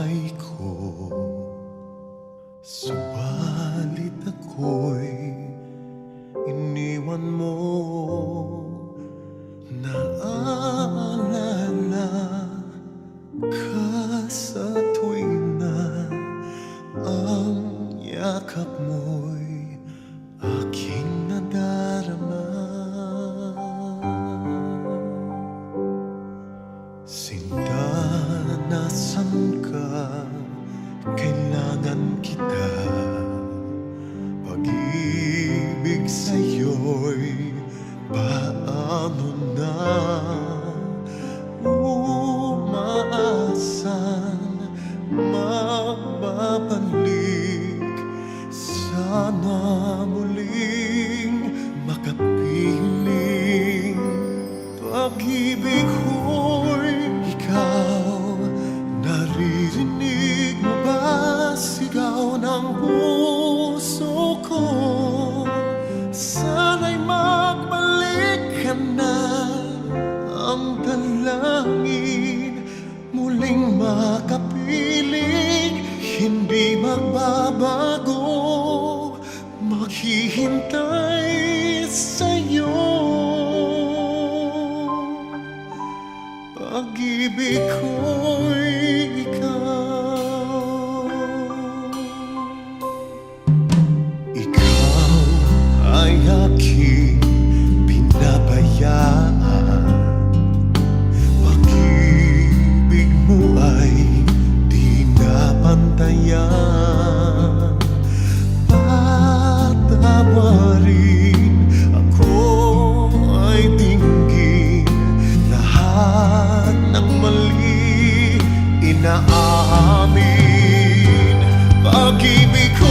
buhay ko. Subalit ako'y iniwan mo. Naaalala ka sa tuwing na ang yakap mo'y aking nadarama. Sinta, nasan ka? Kailangan kita. Pag-ibig sa'yo'y paano na? Umaasan magbabalik. Sana muling makapiling. Pag-ibig ko'y ikaw. Naririnig mo ba sigaw ng puso ko? Sana'y magbalik ka na. Ang dalangin muling makapiling. Hindi magbabago, maghihintay sa'yo. Pag-ibig ko'y ikaw. Ikaw ay aking pinabayaan. Pag-ibig mo ay di napantayan. Patawarin ako ay dinggin. Lahat ng mali inaamin. Pag-ibig ko